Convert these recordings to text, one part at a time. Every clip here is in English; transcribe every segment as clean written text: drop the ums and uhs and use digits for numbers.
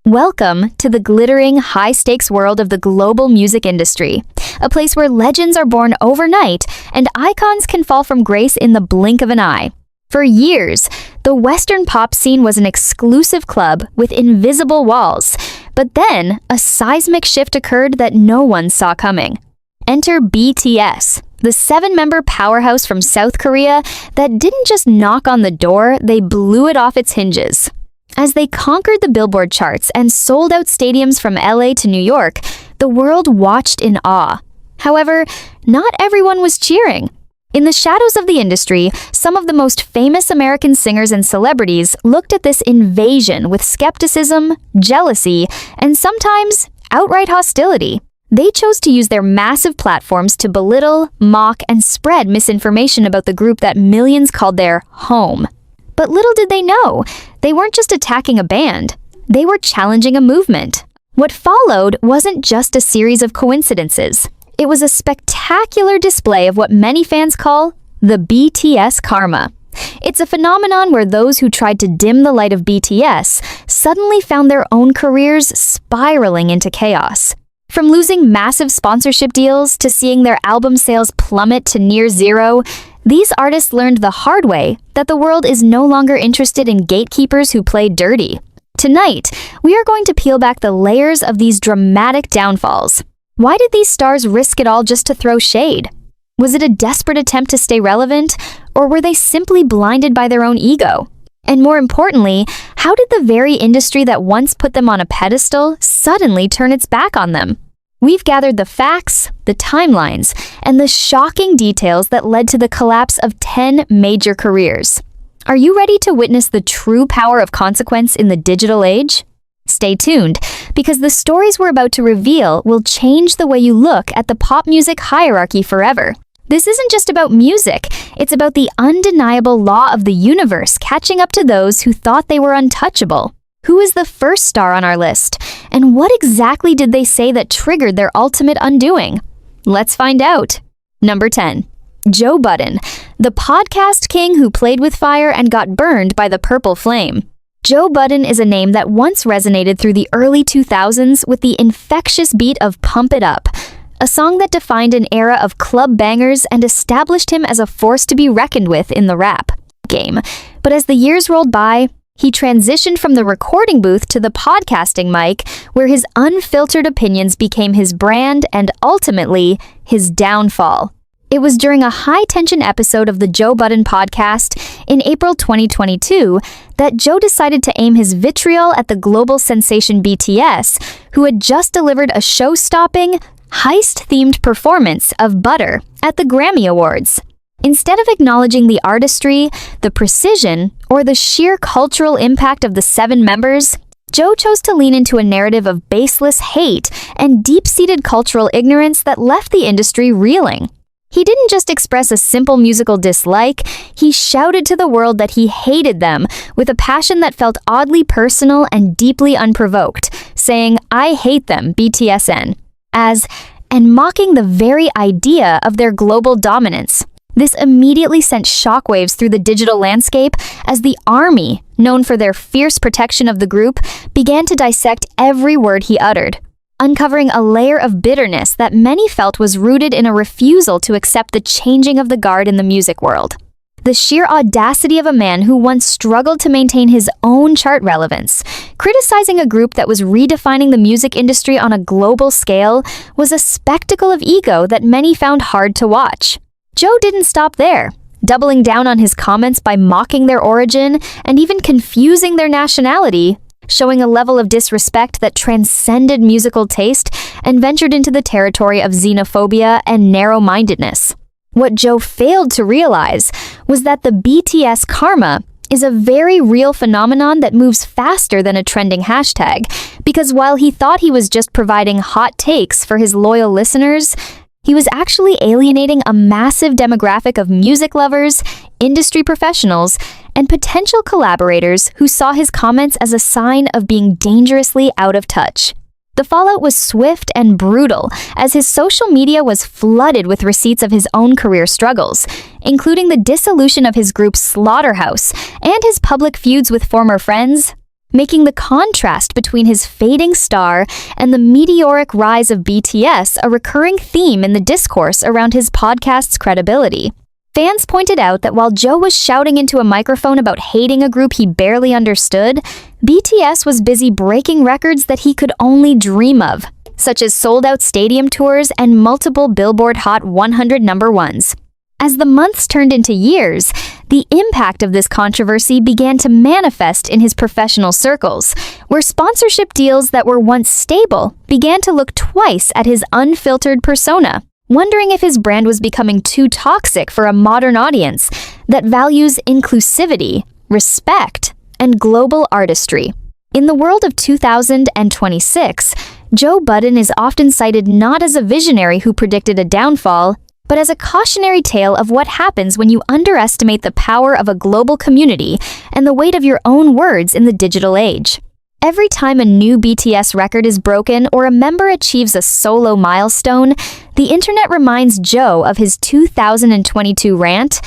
Welcome to the glittering, high-stakes world of the global music industry, a place where legends are born overnight and icons can fall from grace in the blink of an eye. For years, the Western pop scene was an exclusive club with invisible walls, but then a seismic shift occurred that no one saw coming. Enter BTS, the 7-member powerhouse from South Korea that didn't just knock on the door, they blew it off its hinges. As they conquered the Billboard charts and sold out stadiums from LA to New York, the world watched in awe. However, not everyone was cheering. In the shadows of the industry, some of the most famous American singers and celebrities looked at this invasion with skepticism, jealousy, and sometimes outright hostility. They chose to use their massive platforms to belittle, mock, and spread misinformation about the group that millions called their home. But little did they know, they weren't just attacking a band, they were challenging a movement. What followed wasn't just a series of coincidences. It was a spectacular display of what many fans call the BTS Karma. It's a phenomenon where those who tried to dim the light of BTS suddenly found their own careers spiraling into chaos. From losing massive sponsorship deals to seeing their album sales plummet to near zero, these artists learned the hard way that the world is no longer interested in gatekeepers who play dirty. Tonight, we are going to peel back the layers of these dramatic downfalls. Why did these stars risk it all just to throw shade? Was it a desperate attempt to stay relevant, or were they simply blinded by their own ego? And more importantly, how did the very industry that once put them on a pedestal suddenly turn its back on them? We've gathered the facts, the timelines, and the shocking details that led to the collapse of 10 major careers. Are you ready to witness the true power of consequence in the digital age? Stay tuned, because the stories we're about to reveal will change the way you look at the pop music hierarchy forever. This isn't just about music, it's about the undeniable law of the universe catching up to those who thought they were untouchable. Who is the first star on our list? And what exactly did they say that triggered their ultimate undoing? Let's find out. Number 10. Joe Budden, the podcast king who played with fire and got burned by the purple flame. Joe Budden is a name that once resonated through the early 2000s with the infectious beat of Pump It Up, a song that defined an era of club bangers and established him as a force to be reckoned with in the rap game. But as the years rolled by, he transitioned from the recording booth to the podcasting mic, where his unfiltered opinions became his brand and ultimately his downfall. It was during a high-tension episode of the Joe Budden podcast in April 2022 that Joe decided to aim his vitriol at the global sensation BTS, who had just delivered a show-stopping, heist-themed performance of Butter at the Grammy Awards. Instead of acknowledging the artistry, the precision, or the sheer cultural impact of the 7 members, Joe chose to lean into a narrative of baseless hate and deep-seated cultural ignorance that left the industry reeling. He didn't just express a simple musical dislike, he shouted to the world that he hated them with a passion that felt oddly personal and deeply unprovoked, saying, "I hate them, BTSN," and mocking the very idea of their global dominance. This immediately sent shockwaves through the digital landscape as the army, known for their fierce protection of the group, began to dissect every word he uttered, uncovering a layer of bitterness that many felt was rooted in a refusal to accept the changing of the guard in the music world. The sheer audacity of a man who once struggled to maintain his own chart relevance, criticizing a group that was redefining the music industry on a global scale, was a spectacle of ego that many found hard to watch. Joe didn't stop there, doubling down on his comments by mocking their origin and even confusing their nationality, showing a level of disrespect that transcended musical taste and ventured into the territory of xenophobia and narrow-mindedness. What Joe failed to realize was that the BTS Karma is a very real phenomenon that moves faster than a trending hashtag, because while he thought he was just providing hot takes for his loyal listeners, he was actually alienating a massive demographic of music lovers, industry professionals, and potential collaborators who saw his comments as a sign of being dangerously out of touch. The fallout was swift and brutal, as his social media was flooded with receipts of his own career struggles, including the dissolution of his group Slaughterhouse and his public feuds with former friends. making the contrast between his fading star and the meteoric rise of BTS a recurring theme in the discourse around his podcast's credibility. Fans pointed out that while Joe was shouting into a microphone about hating a group he barely understood, BTS was busy breaking records that he could only dream of, such as sold-out stadium tours and multiple Billboard Hot 100 number ones. As the months turned into years, the impact of this controversy began to manifest in his professional circles, where sponsorship deals that were once stable began to look twice at his unfiltered persona, wondering if his brand was becoming too toxic for a modern audience that values inclusivity, respect, and global artistry. In the world of 2026, Joe Budden is often cited not as a visionary who predicted a downfall, but as a cautionary tale of what happens when you underestimate the power of a global community and the weight of your own words in the digital age. Every time a new BTS record is broken or a member achieves a solo milestone, the internet reminds Joe of his 2022 rant,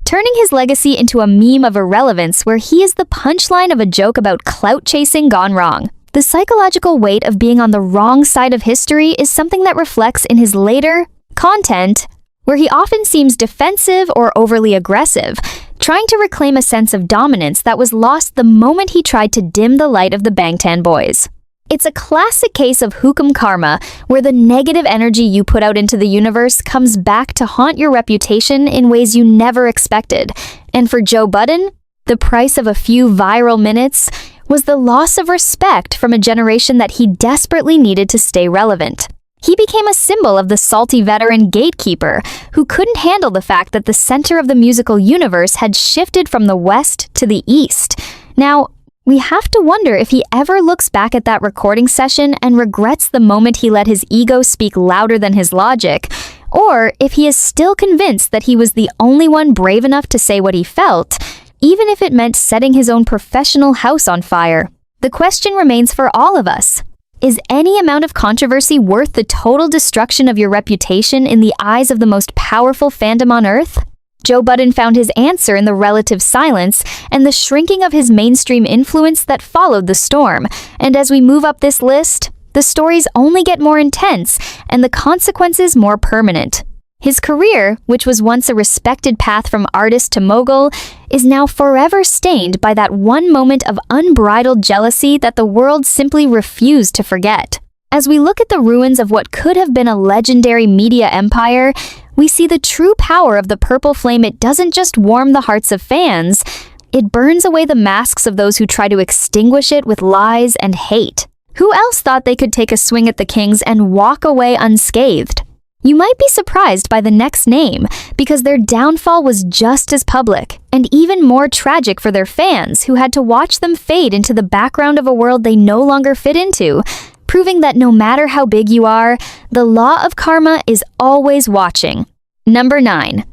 turning his legacy into a meme of irrelevance where he is the punchline of a joke about clout chasing gone wrong. The psychological weight of being on the wrong side of history is something that reflects in his later content, where he often seems defensive or overly aggressive, trying to reclaim a sense of dominance that was lost the moment he tried to dim the light of the Bangtan boys. It's a classic case of karma, where the negative energy you put out into the universe comes back to haunt your reputation in ways you never expected. And for Joe Budden, the price of a few viral minutes was the loss of respect from a generation that he desperately needed to stay relevant. He became a symbol of the salty veteran gatekeeper who couldn't handle the fact that the center of the musical universe had shifted from the West to the East. Now, we have to wonder if he ever looks back at that recording session and regrets the moment he let his ego speak louder than his logic, or if he is still convinced that he was the only one brave enough to say what he felt, even if it meant setting his own professional house on fire. The question remains for all of us. Is any amount of controversy worth the total destruction of your reputation in the eyes of the most powerful fandom on Earth? Joe Budden found his answer in the relative silence and the shrinking of his mainstream influence that followed the storm. And as we move up this list, the stories only get more intense and the consequences more permanent. His career, which was once a respected path from artist to mogul, is now forever stained by that one moment of unbridled jealousy that the world simply refused to forget. As we look at the ruins of what could have been a legendary media empire, we see the true power of the purple flame. It doesn't just warm the hearts of fans, it burns away the masks of those who try to extinguish it with lies and hate. Who else thought they could take a swing at the Kings and walk away unscathed? You might be surprised by the next name, because their downfall was just as public, and even more tragic for their fans who had to watch them fade into the background of a world they no longer fit into, proving that no matter how big you are, the law of karma is always watching. Number 9.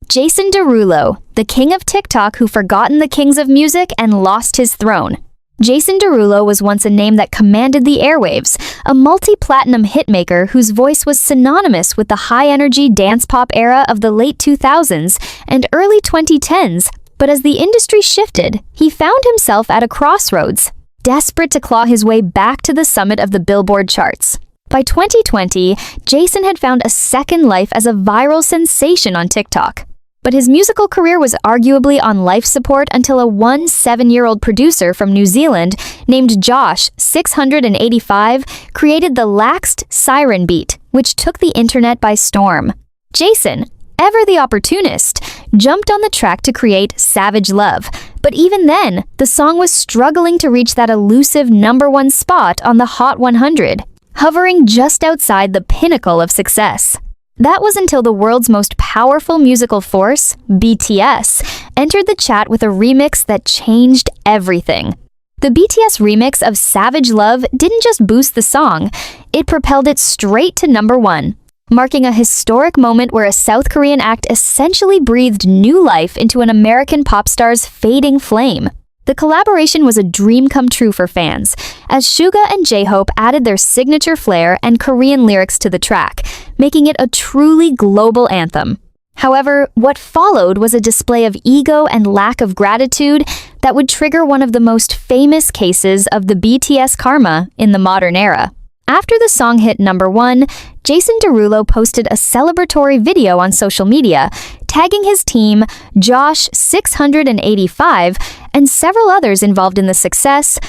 Jason Derulo, the king of TikTok who forgotten the kings of music and lost his throne. Jason Derulo was once a name that commanded the airwaves, a multi-platinum hitmaker whose voice was synonymous with the high-energy dance pop era of the late 2000s and early 2010s, but as the industry shifted, he found himself at a crossroads, desperate to claw his way back to the summit of the Billboard charts. By 2020, Jason had found a second life as a viral sensation on TikTok. But his musical career was arguably on life support until a 7-year-old producer from New Zealand named Josh 685 created the laxed siren beat, which took the internet by storm. Jason, ever the opportunist, jumped on the track to create Savage Love, but even then, the song was struggling to reach that elusive #1 spot on the Hot 100, hovering just outside the pinnacle of success. That was until the world's most powerful musical force, BTS, entered the chat with a remix that changed everything. The BTS remix of Savage Love didn't just boost the song, it propelled it straight to #1, marking a historic moment where a South Korean act essentially breathed new life into an American pop star's fading flame. The collaboration was a dream come true for fans, as Suga and J-Hope added their signature flair and Korean lyrics to the track, making it a truly global anthem. However, what followed was a display of ego and lack of gratitude that would trigger one of the most famous cases of the BTS Karma in the modern era. After the song hit #1, Jason Derulo posted a celebratory video on social media, tagging his team, Josh685, and several others involved in the success,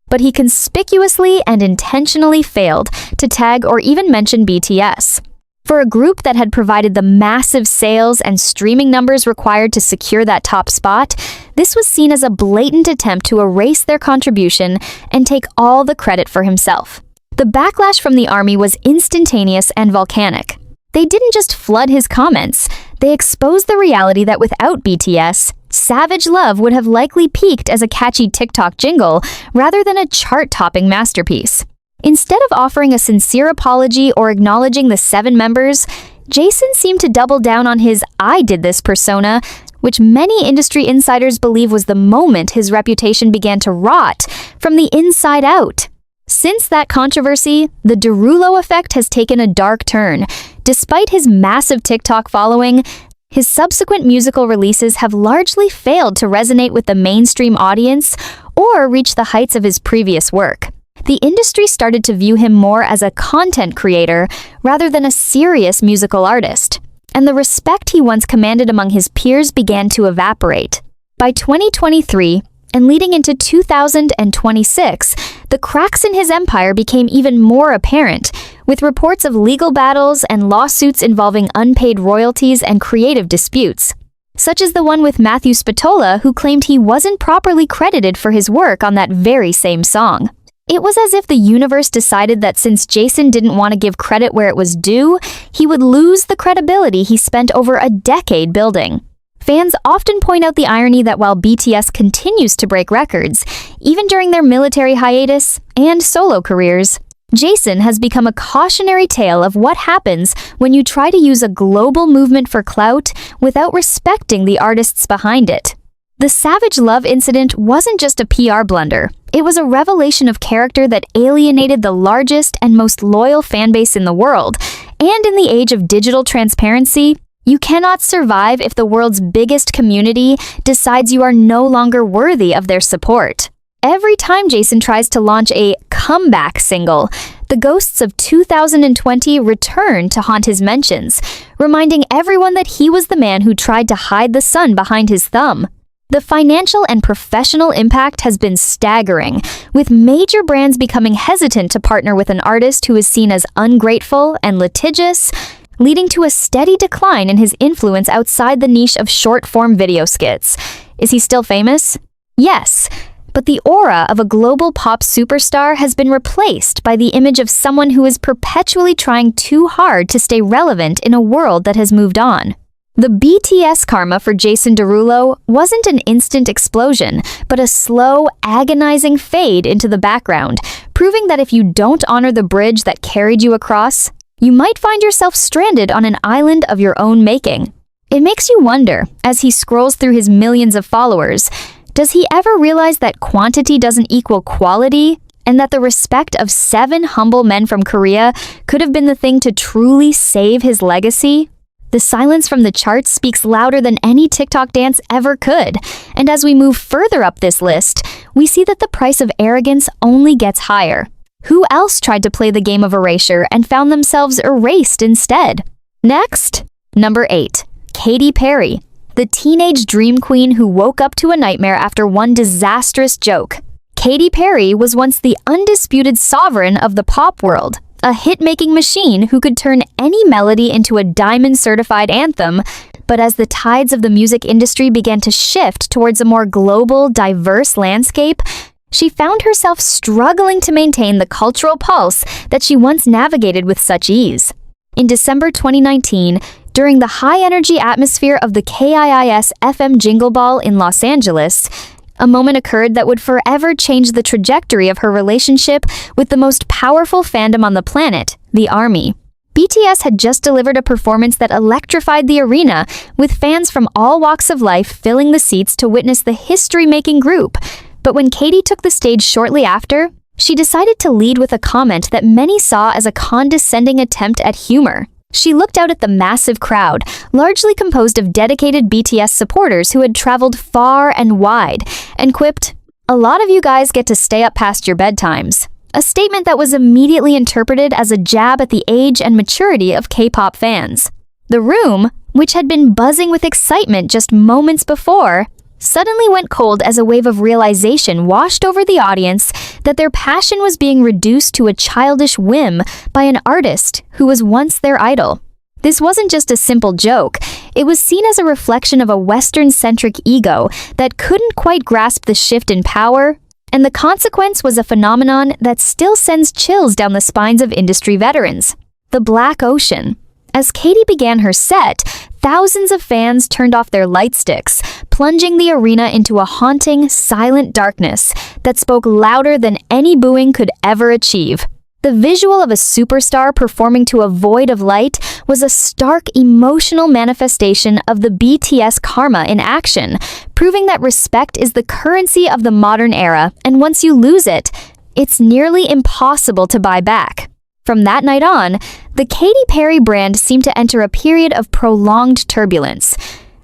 but he conspicuously and intentionally failed to tag or even mention BTS. For a group that had provided the massive sales and streaming numbers required to secure that top spot, this was seen as a blatant attempt to erase their contribution and take all the credit for himself. The backlash from the ARMY was instantaneous and volcanic. They didn't just flood his comments, they exposed the reality that without BTS, Savage Love would have likely peaked as a catchy TikTok jingle rather than a chart-topping masterpiece. Instead of offering a sincere apology or acknowledging the 7 members, Jason seemed to double down on his "I did this" persona, which many industry insiders believe was the moment his reputation began to rot from the inside out. Since that controversy, the Derulo effect has taken a dark turn. Despite his massive TikTok following, his subsequent musical releases have largely failed to resonate with the mainstream audience or reach the heights of his previous work. The industry started to view him more as a content creator rather than a serious musical artist, and the respect he once commanded among his peers began to evaporate. By 2023, and leading into 2026, the cracks in his empire became even more apparent, with reports of legal battles and lawsuits involving unpaid royalties and creative disputes, such as the one with Matthew Spatola, who claimed he wasn't properly credited for his work on that very same song. It was as if the universe decided that since Jason didn't want to give credit where it was due, he would lose the credibility he spent over a decade building. Fans often point out the irony that while BTS continues to break records, even during their military hiatus and solo careers, Jason has become a cautionary tale of what happens when you try to use a global movement for clout without respecting the artists behind it. The Savage Love incident wasn't just a PR blunder. It was a revelation of character that alienated the largest and most loyal fanbase in the world. And in the age of digital transparency, you cannot survive if the world's biggest community decides you are no longer worthy of their support. Every time Jason tries to launch a comeback single, the ghosts of 2020 return to haunt his mentions, reminding everyone that he was the man who tried to hide the sun behind his thumb. The financial and professional impact has been staggering, with major brands becoming hesitant to partner with an artist who is seen as ungrateful and litigious, leading to a steady decline in his influence outside the niche of short-form video skits. Is he still famous? Yes, but the aura of a global pop superstar has been replaced by the image of someone who is perpetually trying too hard to stay relevant in a world that has moved on. The BTS Karma for Jason Derulo wasn't an instant explosion, but a slow, agonizing fade into the background, proving that if you don't honor the bridge that carried you across, you might find yourself stranded on an island of your own making. It makes you wonder, as he scrolls through his millions of followers, does he ever realize that quantity doesn't equal quality, and that the respect of 7 humble men from Korea could have been the thing to truly save his legacy? The silence from the charts speaks louder than any TikTok dance ever could, and as we move further up this list, we see that the price of arrogance only gets higher. Who else tried to play the game of erasure and found themselves erased instead? Next, number 8, Katy Perry, the teenage dream queen who woke up to a nightmare after one disastrous joke. Katy Perry was once the undisputed sovereign of the pop world, a hit-making machine who could turn any melody into a diamond-certified anthem, but as the tides of the music industry began to shift towards a more global, diverse landscape, she found herself struggling to maintain the cultural pulse that she once navigated with such ease. In December 2019, during the high-energy atmosphere of the KIIS FM Jingle Ball in Los Angeles, a moment occurred that would forever change the trajectory of her relationship with the most powerful fandom on the planet, the ARMY. BTS had just delivered a performance that electrified the arena, with fans from all walks of life filling the seats to witness the history-making group. But when Katy took the stage shortly after, she decided to lead with a comment that many saw as a condescending attempt at humor. She looked out at the massive crowd, largely composed of dedicated BTS supporters who had traveled far and wide, and quipped, "A lot of you guys get to stay up past your bedtimes." A statement that was immediately interpreted as a jab at the age and maturity of K-pop fans. The room, which had been buzzing with excitement just moments before, suddenly went cold as a wave of realization washed over the audience that their passion was being reduced to a childish whim by an artist who was once their idol. This wasn't just a simple joke. It was seen as a reflection of a Western-centric ego that couldn't quite grasp the shift in power, and the consequence was a phenomenon that still sends chills down the spines of industry veterans: the Black Ocean. As Katy began her set, thousands of fans turned off their light sticks, plunging the arena into a haunting, silent darkness that spoke louder than any booing could ever achieve. The visual of a superstar performing to a void of light was a stark, emotional manifestation of the BTS Karma in action, proving that respect is the currency of the modern era, and once you lose it, it's nearly impossible to buy back. From that night on, the Katy Perry brand seemed to enter a period of prolonged turbulence.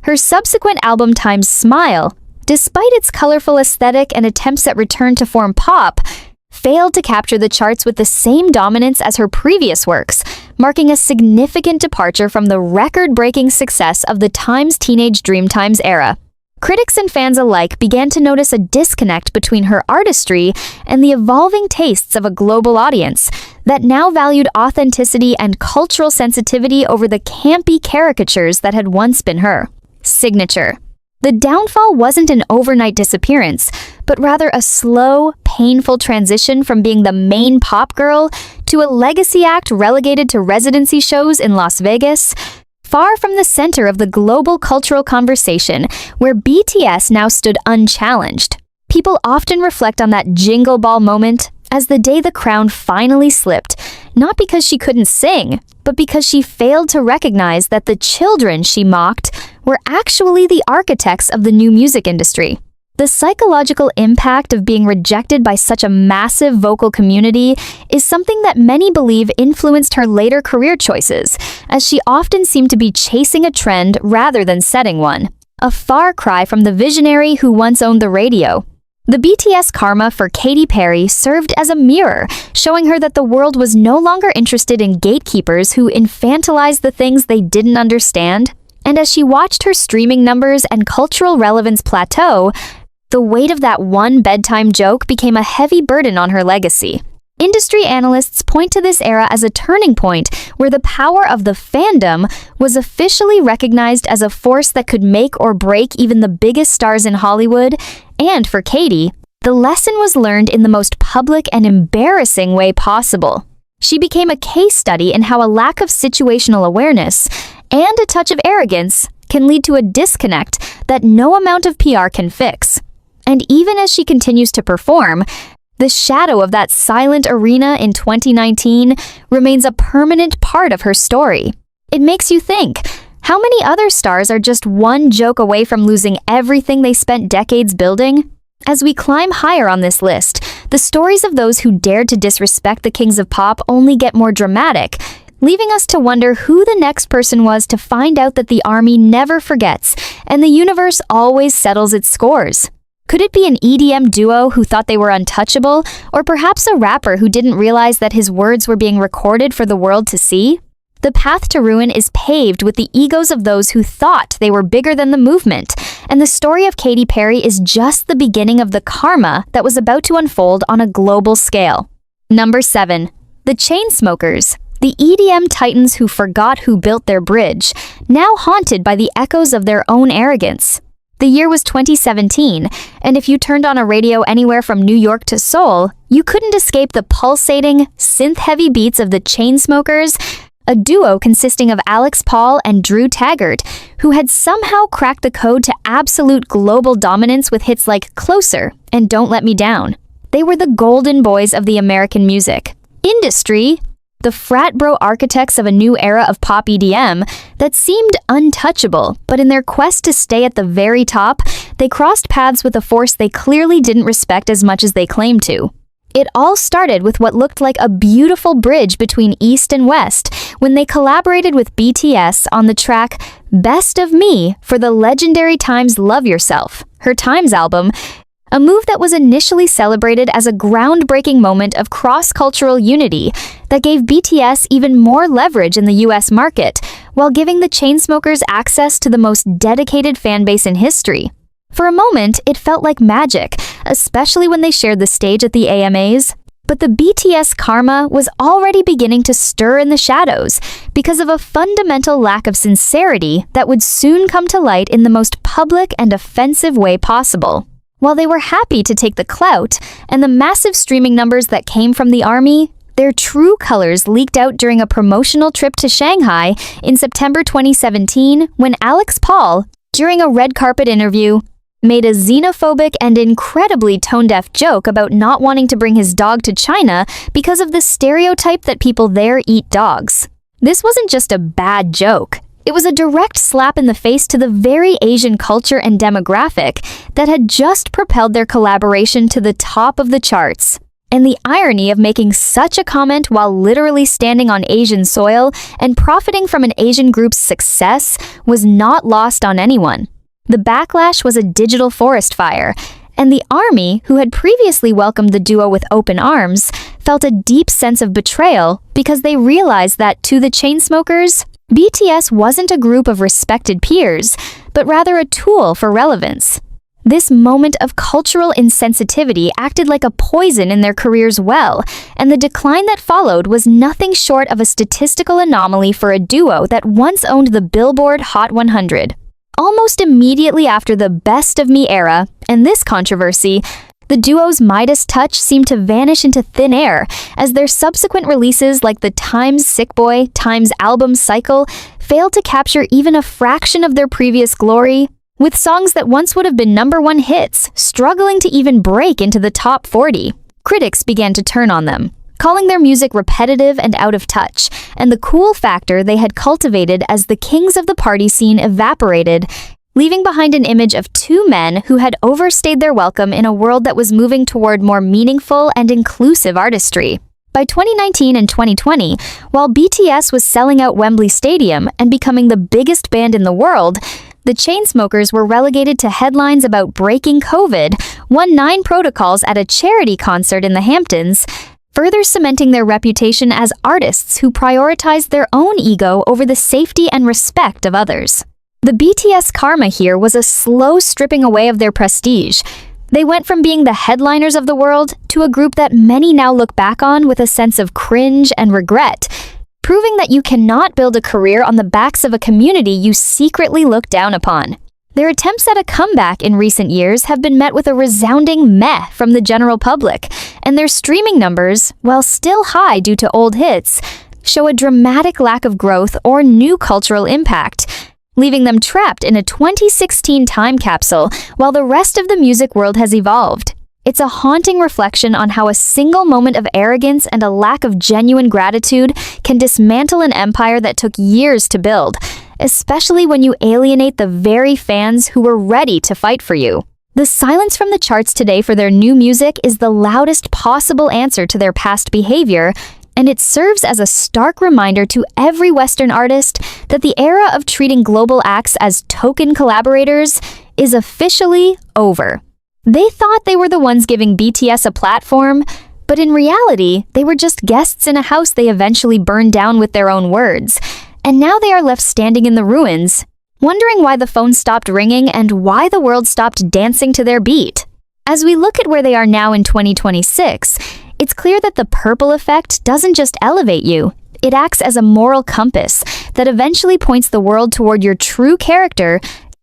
Her subsequent album Time's Smile, despite its colorful aesthetic and attempts at return to form pop, failed to capture the charts with the same dominance as her previous works, marking a significant departure from the record-breaking success of the Time's Teenage Dreamtimes era. Critics and fans alike began to notice a disconnect between her artistry and the evolving tastes of a global audience that now valued authenticity and cultural sensitivity over the campy caricatures that had once been her signature. The downfall wasn't an overnight disappearance, but rather a slow, painful transition from being the main pop girl to a legacy act relegated to residency shows in Las Vegas, far from the center of the global cultural conversation where BTS now stood unchallenged. People often reflect on that jingle ball moment as the day the crown finally slipped, not because she couldn't sing, but because she failed to recognize that the children she mocked were actually the architects of the new music industry. The psychological impact of being rejected by such a massive vocal community is something that many believe influenced her later career choices, as she often seemed to be chasing a trend rather than setting one. A far cry from the visionary who once owned the radio. The BTS Karma for Katy Perry served as a mirror, showing her that the world was no longer interested in gatekeepers who infantilized the things they didn't understand. And as she watched her streaming numbers and cultural relevance plateau, the weight of that one bedtime joke became a heavy burden on her legacy. Industry analysts point to this era as a turning point where the power of the fandom was officially recognized as a force that could make or break even the biggest stars in Hollywood, and for Katy, the lesson was learned in the most public and embarrassing way possible. She became a case study in how a lack of situational awareness and a touch of arrogance can lead to a disconnect that no amount of PR can fix. And even as she continues to perform, the shadow of that silent arena in 2019 remains a permanent part of her story. It makes you think, how many other stars are just one joke away from losing everything they spent decades building? As we climb higher on this list, the stories of those who dared to disrespect the kings of pop only get more dramatic, leaving us to wonder who the next person was to find out that the army never forgets and the universe always settles its scores. Could it be an EDM duo who thought they were untouchable, or perhaps a rapper who didn't realize that his words were being recorded for the world to see? The path to ruin is paved with the egos of those who thought they were bigger than the movement, and the story of Katy Perry is just the beginning of the karma that was about to unfold on a global scale. Number 7. The Chainsmokers. The EDM titans who forgot who built their bridge, now haunted by the echoes of their own arrogance. The year was 2017, and if you turned on a radio anywhere from New York to Seoul, you couldn't escape the pulsating, synth-heavy beats of the Chainsmokers, a duo consisting of Alex Paul and Drew Taggart, who had somehow cracked the code to absolute global dominance with hits like Closer and Don't Let Me Down. They were the golden boys of the American music industry, the frat bro architects of a new era of pop EDM that seemed untouchable, but in their quest to stay at the very top, they crossed paths with a force they clearly didn't respect as much as they claimed to. It all started with what looked like a beautiful bridge between East and West, when they collaborated with BTS on the track Best of Me for the legendary Time's Love Yourself, her Times album, a move that was initially celebrated as a groundbreaking moment of cross-cultural unity that gave BTS even more leverage in the US market, while giving the Chainsmokers access to the most dedicated fanbase in history. For a moment, it felt like magic, especially when they shared the stage at the AMAs. But the BTS Karma was already beginning to stir in the shadows because of a fundamental lack of sincerity that would soon come to light in the most public and offensive way possible. While they were happy to take the clout and the massive streaming numbers that came from the ARMY, their true colors leaked out during a promotional trip to Shanghai in September 2017 when Alex Paul, during a red carpet interview, made a xenophobic and incredibly tone-deaf joke about not wanting to bring his dog to China because of the stereotype that people there eat dogs. This wasn't just a bad joke. It was a direct slap in the face to the very Asian culture and demographic that had just propelled their collaboration to the top of the charts. And the irony of making such a comment while literally standing on Asian soil and profiting from an Asian group's success was not lost on anyone. The backlash was a digital forest fire, and the ARMY, who had previously welcomed the duo with open arms, felt a deep sense of betrayal because they realized that, to the Chainsmokers, BTS wasn't a group of respected peers, but rather a tool for relevance. This moment of cultural insensitivity acted like a poison in their careers well, and the decline that followed was nothing short of a statistical anomaly for a duo that once owned the Billboard Hot 100. Almost immediately after the Best of Me era and this controversy, the duo's Midas touch seemed to vanish into thin air as their subsequent releases like the Times Sick Boy, Times album cycle failed to capture even a fraction of their previous glory, with songs that once would have been #1 hits struggling to even break into the top 40. Critics began to turn on them, calling their music repetitive and out of touch, and the cool factor they had cultivated as the kings of the party scene evaporated, leaving behind an image of two men who had overstayed their welcome in a world that was moving toward more meaningful and inclusive artistry. By 2019 and 2020, while BTS was selling out Wembley Stadium and becoming the biggest band in the world, the Chainsmokers were relegated to headlines about breaking COVID, won 9 protocols at a charity concert in the Hamptons, further cementing their reputation as artists who prioritized their own ego over the safety and respect of others. The BTS Karma here was a slow stripping away of their prestige. They went from being the headliners of the world to a group that many now look back on with a sense of cringe and regret, proving that you cannot build a career on the backs of a community you secretly look down upon. Their attempts at a comeback in recent years have been met with a resounding meh from the general public, and their streaming numbers, while still high due to old hits, show a dramatic lack of growth or new cultural impact, leaving them trapped in a 2016 time capsule while the rest of the music world has evolved. It's a haunting reflection on how a single moment of arrogance and a lack of genuine gratitude can dismantle an empire that took years to build, especially when you alienate the very fans who were ready to fight for you. The silence from the charts today for their new music is the loudest possible answer to their past behavior, and it serves as a stark reminder to every Western artist that the era of treating global acts as token collaborators is officially over. They thought they were the ones giving BTS a platform, but in reality, they were just guests in a house they eventually burned down with their own words, and now they are left standing in the ruins, wondering why the phone stopped ringing and why the world stopped dancing to their beat. As we look at where they are now in 2026, it's clear that the purple effect doesn't just elevate you, it acts as a moral compass that eventually points the world toward your true character,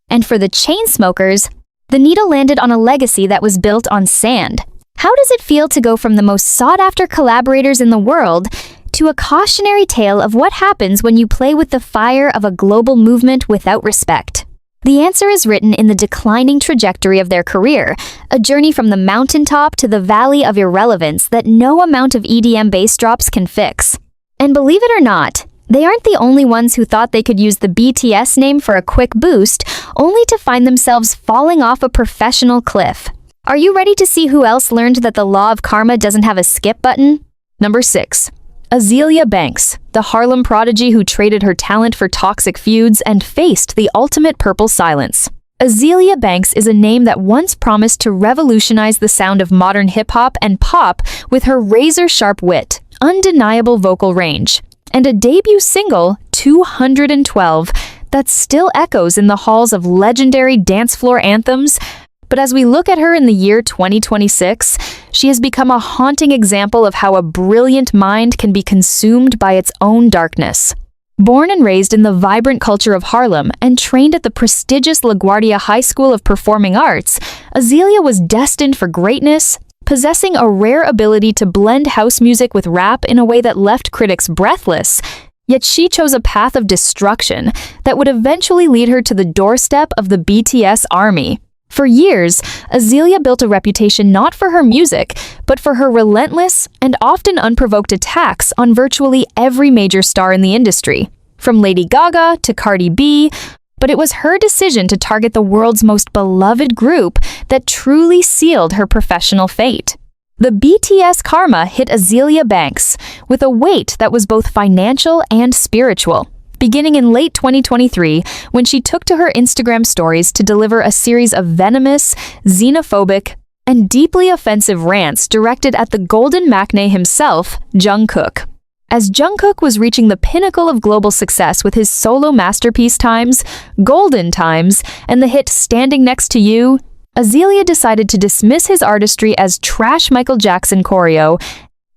and for the Chainsmokers, the needle landed on a legacy that was built on sand. How does it feel to go from the most sought-after collaborators in the world to a cautionary tale of what happens when you play with the fire of a global movement without respect? The answer is written in the declining trajectory of their career, a journey from the mountaintop to the valley of irrelevance that no amount of EDM bass drops can fix. And believe it or not, they aren't the only ones who thought they could use the BTS name for a quick boost, only to find themselves falling off a professional cliff. Are you ready to see who else learned that the law of karma doesn't have a skip button? Number 6. Azealia Banks, the Harlem prodigy who traded her talent for toxic feuds and faced the ultimate purple silence. Azealia Banks is a name that once promised to revolutionize the sound of modern hip-hop and pop with her razor-sharp wit, undeniable vocal range, and a debut single, 212, that still echoes in the halls of legendary dance floor anthems. But as we look at her in the year 2026, she has become a haunting example of how a brilliant mind can be consumed by its own darkness. Born and raised in the vibrant culture of Harlem and trained at the prestigious LaGuardia High School of Performing Arts, Azealia was destined for greatness, possessing a rare ability to blend house music with rap in a way that left critics breathless. Yet she chose a path of destruction that would eventually lead her to the doorstep of the BTS army. For years, Azealia built a reputation not for her music, but for her relentless and often unprovoked attacks on virtually every major star in the industry, from Lady Gaga to Cardi B. But it was her decision to target the world's most beloved group that truly sealed her professional fate. The BTS Karma hit Azealia Banks with a weight that was both financial and spiritual, beginning in late 2023 when she took to her Instagram stories to deliver a series of venomous, xenophobic, and deeply offensive rants directed at the golden maknae himself, Jungkook. As Jungkook was reaching the pinnacle of global success with his solo masterpiece Times, Golden Times, and the hit Standing Next to You, Azealia decided to dismiss his artistry as trash Michael Jackson choreo,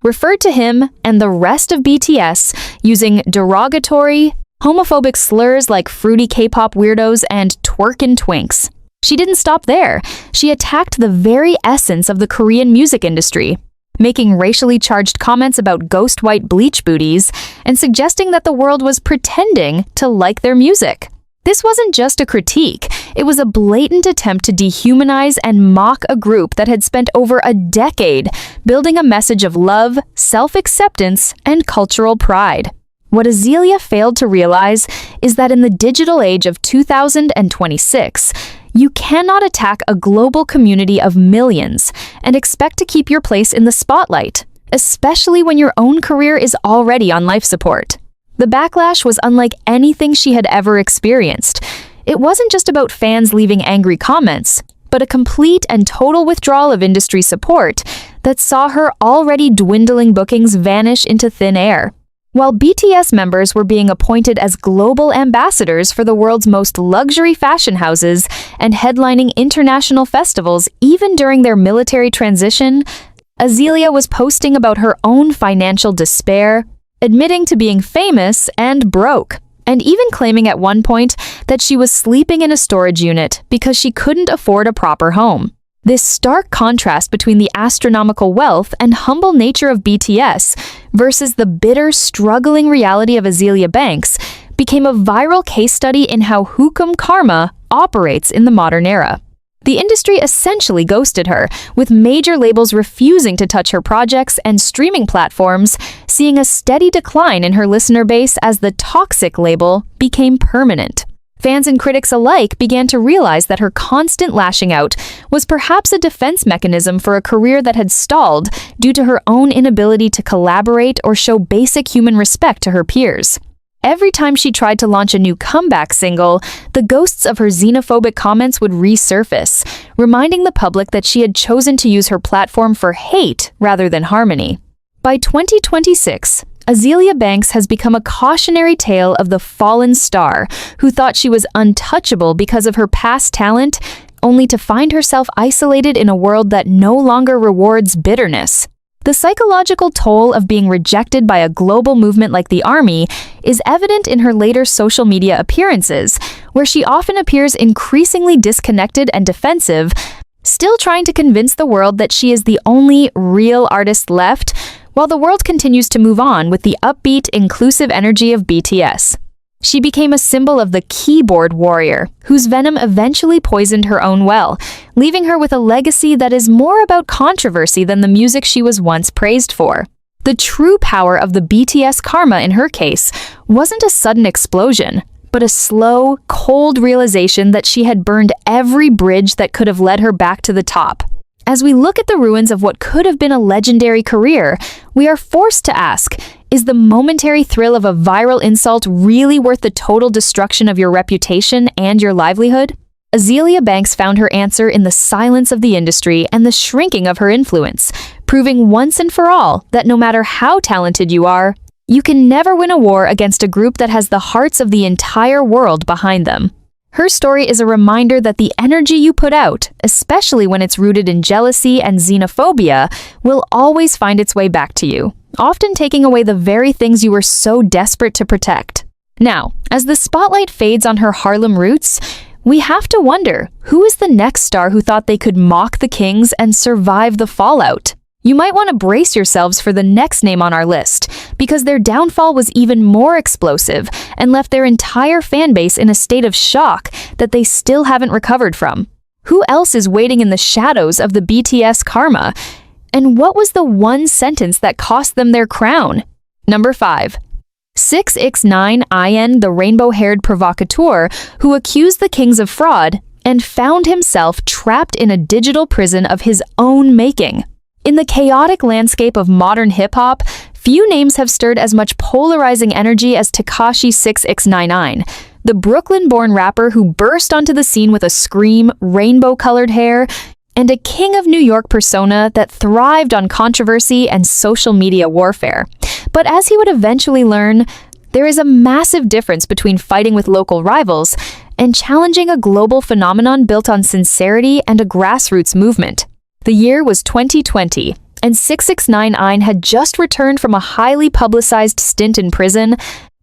referred to him and the rest of BTS using derogatory, homophobic slurs like fruity K-pop weirdos and twerkin' twinks. She didn't stop there. She attacked the very essence of the Korean music industry, making racially charged comments about ghost white bleach booties and suggesting that the world was pretending to like their music. This wasn't just a critique, it was a blatant attempt to dehumanize and mock a group that had spent over a decade building a message of love, self-acceptance, and cultural pride. What Azealia failed to realize is that in the digital age of 2026, you cannot attack a global community of millions and expect to keep your place in the spotlight, especially when your own career is already on life support. The backlash was unlike anything she had ever experienced. It wasn't just about fans leaving angry comments, but a complete and total withdrawal of industry support that saw her already dwindling bookings vanish into thin air. While BTS members were being appointed as global ambassadors for the world's most luxury fashion houses and headlining international festivals even during their military transition, Azealia was posting about her own financial despair, admitting to being famous and broke, and even claiming at one point that she was sleeping in a storage unit because she couldn't afford a proper home. This stark contrast between the astronomical wealth and humble nature of BTS versus the bitter, struggling reality of Azealia Banks became a viral case study in how Karma operates in the modern era. The industry essentially ghosted her, with major labels refusing to touch her projects and streaming platforms seeing a steady decline in her listener base as the toxic label became permanent. Fans and critics alike began to realize that her constant lashing out was perhaps a defense mechanism for a career that had stalled due to her own inability to collaborate or show basic human respect to her peers. Every time she tried to launch a new comeback single, the ghosts of her xenophobic comments would resurface, reminding the public that she had chosen to use her platform for hate rather than harmony. By 2026, Azealia Banks has become a cautionary tale of the fallen star who thought she was untouchable because of her past talent, only to find herself isolated in a world that no longer rewards bitterness. The psychological toll of being rejected by a global movement like the Army is evident in her later social media appearances, where she often appears increasingly disconnected and defensive, still trying to convince the world that she is the only real artist left, while the world continues to move on with the upbeat, inclusive energy of BTS. She became a symbol of the keyboard warrior, whose venom eventually poisoned her own well, leaving her with a legacy that is more about controversy than the music she was once praised for. The true power of the BTS Karma in her case wasn't a sudden explosion, but a slow, cold realization that she had burned every bridge that could have led her back to the top. As we look at the ruins of what could have been a legendary career, we are forced to ask, Is the momentary thrill of a viral insult really worth the total destruction of your reputation and your livelihood? Azealia Banks found her answer in the silence of the industry and the shrinking of her influence, proving once and for all that no matter how talented you are, you can never win a war against a group that has the hearts of the entire world behind them. Her story is a reminder that the energy you put out, especially when it's rooted in jealousy and xenophobia, will always find its way back to you, often taking away the very things you were so desperate to protect. Now, as the spotlight fades on her Harlem roots, we have to wonder, who is the next star who thought they could mock the Kings and survive the fallout? You might want to brace yourselves for the next name on our list, because their downfall was even more explosive and left their entire fanbase in a state of shock that they still haven't recovered from. Who else is waiting in the shadows of the BTS Karma? And what was the one sentence that cost them their crown? Number 5. 6ix9ine, the rainbow-haired provocateur who accused the Kings of fraud and found himself trapped in a digital prison of his own making. In the chaotic landscape of modern hip-hop, few names have stirred as much polarizing energy as Tekashi 6ix9ine, the Brooklyn-born rapper who burst onto the scene with a scream, rainbow-colored hair, and a King of New York persona that thrived on controversy and social media warfare. But as he would eventually learn, there is a massive difference between fighting with local rivals and challenging a global phenomenon built on sincerity and a grassroots movement. The year was 2020, and 6ix9ine had just returned from a highly publicized stint in prison,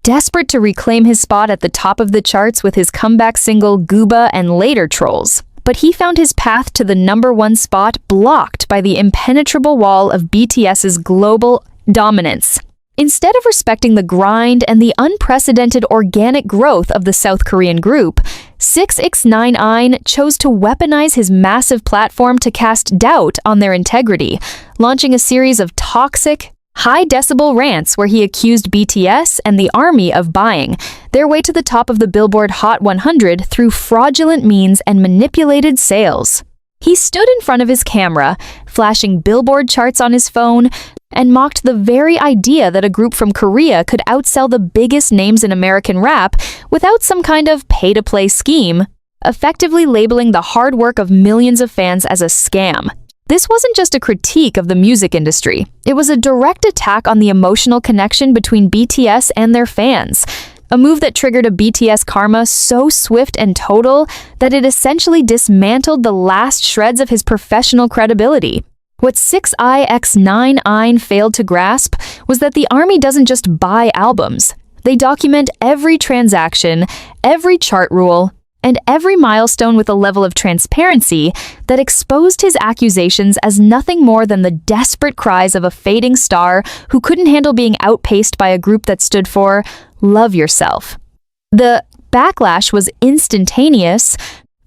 desperate to reclaim his spot at the top of the charts with his comeback single Gooba and later Trolls. But he found his path to the #1 spot blocked by the impenetrable wall of BTS's global dominance. Instead of respecting the grind and the unprecedented organic growth of the South Korean group, 6ix9ine chose to weaponize his massive platform to cast doubt on their integrity, launching a series of toxic, high-decibel rants where he accused BTS and the ARMY of buying their way to the top of the Billboard Hot 100 through fraudulent means and manipulated sales. He stood in front of his camera, flashing Billboard charts on his phone, and mocked the very idea that a group from Korea could outsell the biggest names in American rap without some kind of pay-to-play scheme, effectively labeling the hard work of millions of fans as a scam. This wasn't just a critique of the music industry. It was a direct attack on the emotional connection between BTS and their fans, a move that triggered a BTS Karma so swift and total that it essentially dismantled the last shreds of his professional credibility. What 6ix9ine failed to grasp was that the ARMY doesn't just buy albums. They document every transaction, every chart rule, and every milestone with a level of transparency that exposed his accusations as nothing more than the desperate cries of a fading star who couldn't handle being outpaced by a group that stood for love yourself. The backlash was instantaneous,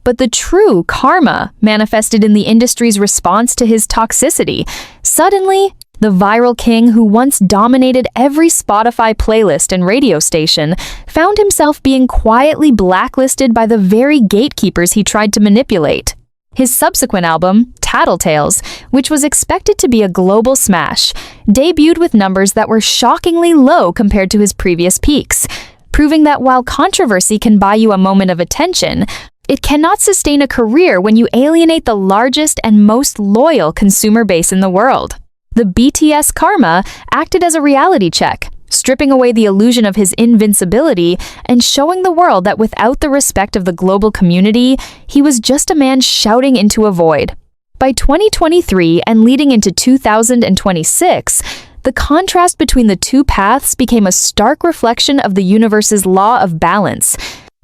but the true karma manifested in the industry's response to his toxicity. Suddenly, the viral king who once dominated every Spotify playlist and radio station found himself being quietly blacklisted by the very gatekeepers he tried to manipulate. His subsequent album, Tattletales, which was expected to be a global smash, debuted with numbers that were shockingly low compared to his previous peaks, proving that while controversy can buy you a moment of attention, it cannot sustain a career when you alienate the largest and most loyal consumer base in the world. The BTS Karma acted as a reality check, stripping away the illusion of his invincibility and showing the world that without the respect of the global community, he was just a man shouting into a void. By 2023 and leading into 2026, the contrast between the two paths became a stark reflection of the universe's law of balance.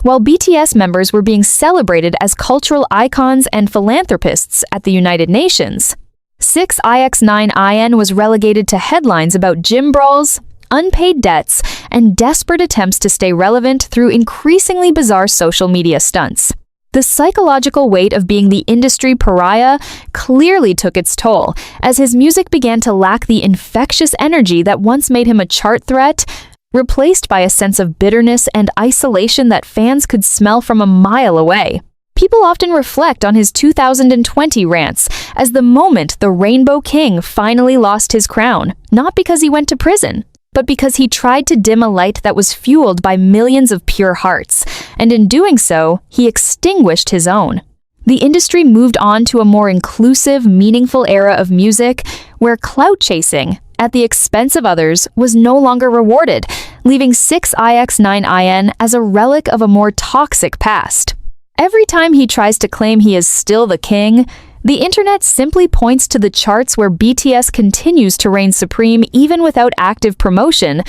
While BTS members were being celebrated as cultural icons and philanthropists at the United Nations, 6ix9ine was relegated to headlines about gym brawls, unpaid debts, and desperate attempts to stay relevant through increasingly bizarre social media stunts. The psychological weight of being the industry pariah clearly took its toll, as his music began to lack the infectious energy that once made him a chart threat, replaced by a sense of bitterness and isolation that fans could smell from a mile away. People often reflect on his 2020 rants as the moment the Rainbow King finally lost his crown, not because he went to prison, but because he tried to dim a light that was fueled by millions of pure hearts, and in doing so, he extinguished his own. The industry moved on to a more inclusive, meaningful era of music where clout chasing, at the expense of others, was no longer rewarded, leaving 6ix9ine as a relic of a more toxic past. Every time he tries to claim he is still the king, the internet simply points to the charts where BTS continues to reign supreme even without active promotion,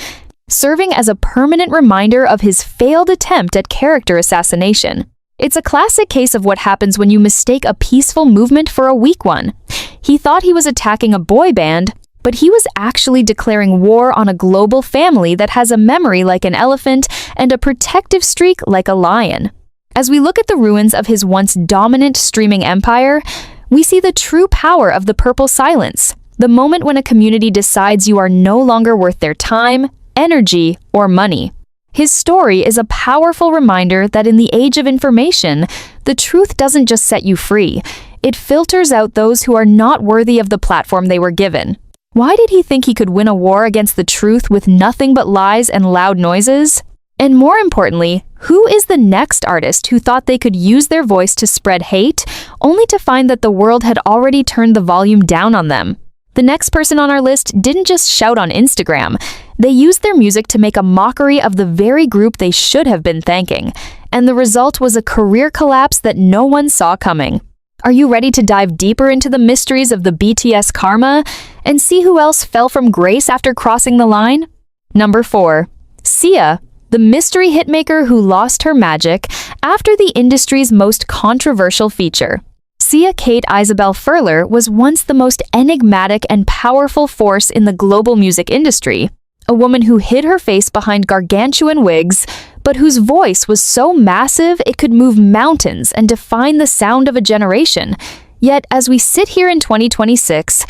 serving as a permanent reminder of his failed attempt at character assassination. It's a classic case of what happens when you mistake a peaceful movement for a weak one. He thought he was attacking a boy band, but he was actually declaring war on a global family that has a memory like an elephant and a protective streak like a lion. As we look at the ruins of his once dominant streaming empire, we see the true power of the purple silence, the moment when a community decides you are no longer worth their time, energy, or money. His story is a powerful reminder that in the age of information, the truth doesn't just set you free, it filters out those who are not worthy of the platform they were given. Why did he think he could win a war against the truth with nothing but lies and loud noises? And more importantly, who is the next artist who thought they could use their voice to spread hate, only to find that the world had already turned the volume down on them? The next person on our list didn't just shout on Instagram. They used their music to make a mockery of the very group they should have been thanking. And the result was a career collapse that no one saw coming. Are you ready to dive deeper into the mysteries of the BTS Karma and see who else fell from grace after crossing the line? Number 4. Sia, the mystery hitmaker who lost her magic after the industry's most controversial feature. Sia Kate Isabel Furler was once the most enigmatic and powerful force in the global music industry, a woman who hid her face behind gargantuan wigs, but whose voice was so massive it could move mountains and define the sound of a generation. Yet, as we sit here in 2026,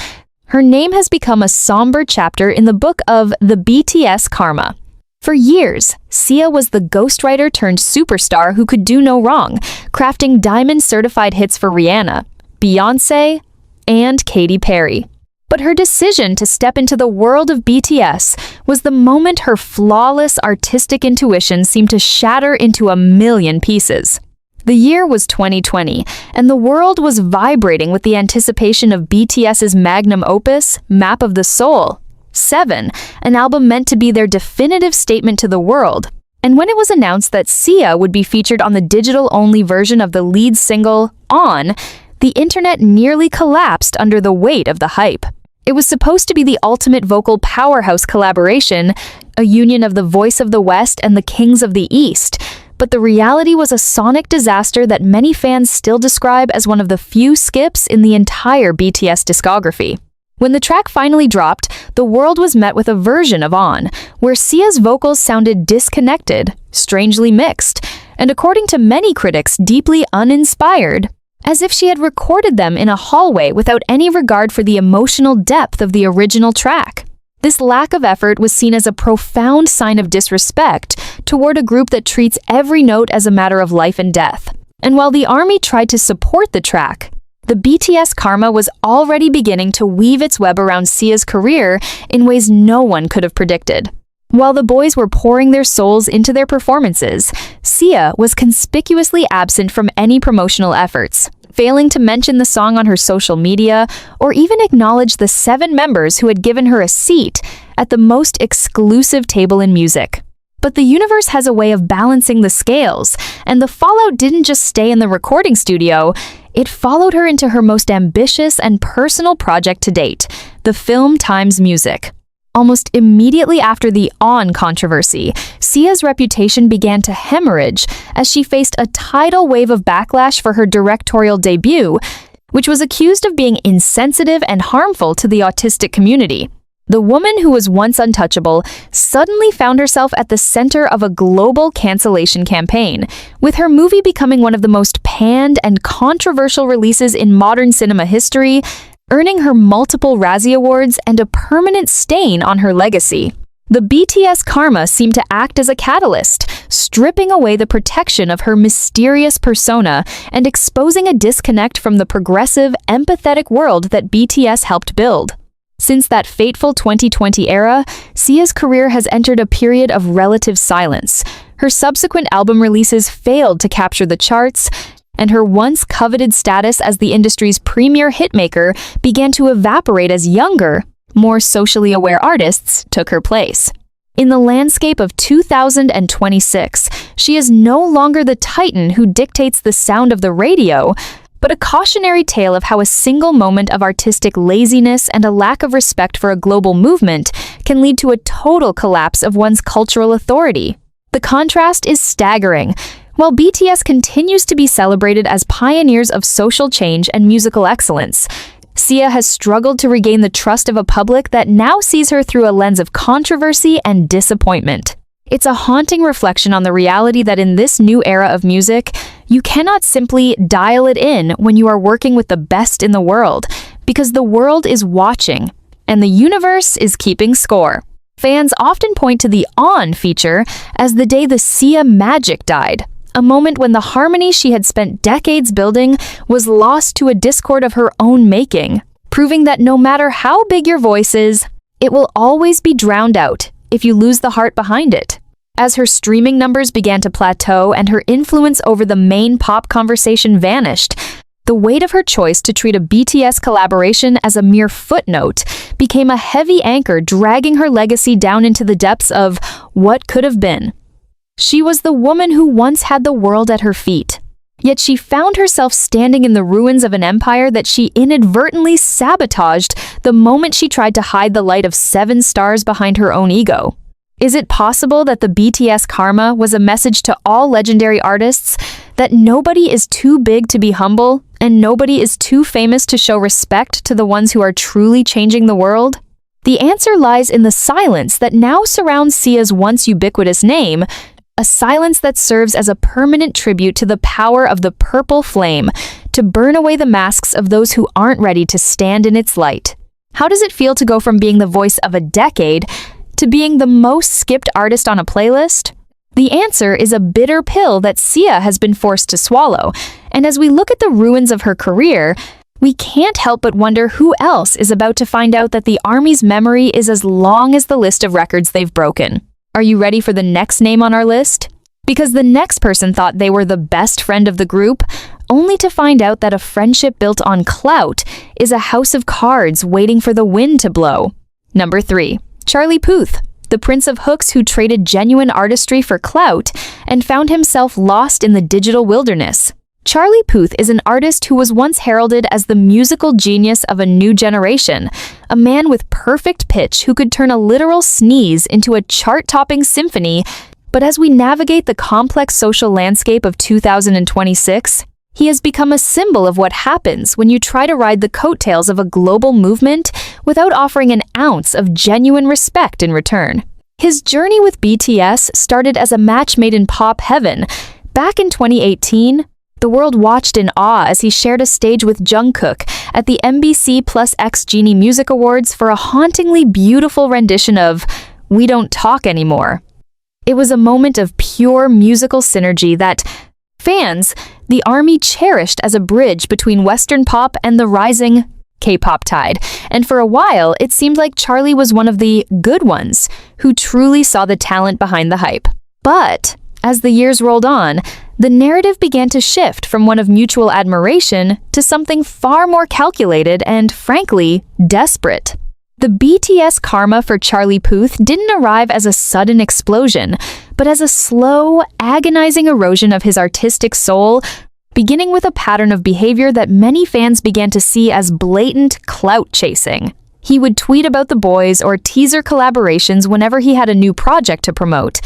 her name has become a somber chapter in the book of the BTS Karma. For years, Sia was the ghostwriter turned superstar who could do no wrong, crafting diamond-certified hits for Rihanna, Beyoncé, and Katy Perry. But her decision to step into the world of BTS was the moment her flawless artistic intuition seemed to shatter into a million pieces. The year was 2020, and the world was vibrating with the anticipation of BTS's magnum opus, Map of the Soul. 7, an album meant to be their definitive statement to the world. And when it was announced that Sia would be featured on the digital-only version of the lead single, On, the internet nearly collapsed under the weight of the hype. It was supposed to be the ultimate vocal powerhouse collaboration, a union of the voice of the West and the kings of the East, but the reality was a sonic disaster that many fans still describe as one of the few skips in the entire BTS discography. When the track finally dropped, the world was met with a version of On, where Sia's vocals sounded disconnected, strangely mixed, and according to many critics, deeply uninspired, as if she had recorded them in a hallway without any regard for the emotional depth of the original track. This lack of effort was seen as a profound sign of disrespect toward a group that treats every note as a matter of life and death. And while the ARMY tried to support the track, the BTS Karma was already beginning to weave its web around Sia's career in ways no one could have predicted. While the boys were pouring their souls into their performances, Sia was conspicuously absent from any promotional efforts, failing to mention the song on her social media or even acknowledge the 7 members who had given her a seat at the most exclusive table in music. But the universe has a way of balancing the scales, and the fallout didn't just stay in the recording studio, it followed her into her most ambitious and personal project to date, the film Times Music. Almost immediately after the On controversy, Sia's reputation began to hemorrhage as she faced a tidal wave of backlash for her directorial debut, which was accused of being insensitive and harmful to the autistic community. The woman who was once untouchable suddenly found herself at the center of a global cancellation campaign, with her movie becoming one of the most panned and controversial releases in modern cinema history, earning her multiple Razzie Awards and a permanent stain on her legacy. The BTS Karma seemed to act as a catalyst, stripping away the protection of her mysterious persona and exposing a disconnect from the progressive, empathetic world that BTS helped build. Since that fateful 2020 era, Sia's career has entered a period of relative silence. Her subsequent album releases failed to capture the charts, and her once coveted status as the industry's premier hitmaker began to evaporate as younger, more socially aware artists took her place. In the landscape of 2026, she is no longer the titan who dictates the sound of the radio, but a cautionary tale of how a single moment of artistic laziness and a lack of respect for a global movement can lead to a total collapse of one's cultural authority. The contrast is staggering. While BTS continues to be celebrated as pioneers of social change and musical excellence, Sia has struggled to regain the trust of a public that now sees her through a lens of controversy and disappointment. It's a haunting reflection on the reality that in this new era of music, you cannot simply dial it in when you are working with the best in the world, because the world is watching, and the universe is keeping score. Fans often point to the On feature as the day the Sia magic died, a moment when the harmony she had spent decades building was lost to a discord of her own making, proving that no matter how big your voice is, it will always be drowned out if you lose the heart behind it. As her streaming numbers began to plateau and her influence over the main pop conversation vanished, the weight of her choice to treat a BTS collaboration as a mere footnote became a heavy anchor dragging her legacy down into the depths of what could have been. She was the woman who once had the world at her feet, yet she found herself standing in the ruins of an empire that she inadvertently sabotaged the moment she tried to hide the light of 7 stars behind her own ego. Is it possible that the BTS Karma was a message to all legendary artists that nobody is too big to be humble and nobody is too famous to show respect to the ones who are truly changing the world? The answer lies in the silence that now surrounds Sia's once ubiquitous name, a silence that serves as a permanent tribute to the power of the purple flame to burn away the masks of those who aren't ready to stand in its light. How does it feel to go from being the voice of a decade to being the most skipped artist on a playlist? The answer is a bitter pill that Sia has been forced to swallow, and as we look at the ruins of her career, we can't help but wonder who else is about to find out that the ARMY's memory is as long as the list of records they've broken. Are you ready for the next name on our list? Because the next person thought they were the best friend of the group, only to find out that a friendship built on clout is a house of cards waiting for the wind to blow. Number 3. Charlie Puth, the prince of hooks who traded genuine artistry for clout and found himself lost in the digital wilderness. Charlie Puth is an artist who was once heralded as the musical genius of a new generation, a man with perfect pitch who could turn a literal sneeze into a chart-topping symphony. But as we navigate the complex social landscape of 2026, he has become a symbol of what happens when you try to ride the coattails of a global movement without offering an ounce of genuine respect in return. His journey with BTS started as a match made in pop heaven. Back in 2018, the world watched in awe as he shared a stage with Jungkook at the MBC Plus X Genie Music Awards for a hauntingly beautiful rendition of We Don't Talk Anymore. It was a moment of pure musical synergy that fans, the ARMY, cherished as a bridge between Western pop and the rising K-pop tide, and for a while it seemed like Charlie was one of the good ones who truly saw the talent behind the hype. But as the years rolled on, the narrative began to shift from one of mutual admiration to something far more calculated and, frankly, desperate. The BTS Karma for Charlie Puth didn't arrive as a sudden explosion, but as a slow, agonizing erosion of his artistic soul, beginning with a pattern of behavior that many fans began to see as blatant clout chasing. He would tweet about the boys or teaser collaborations whenever he had a new project to promote,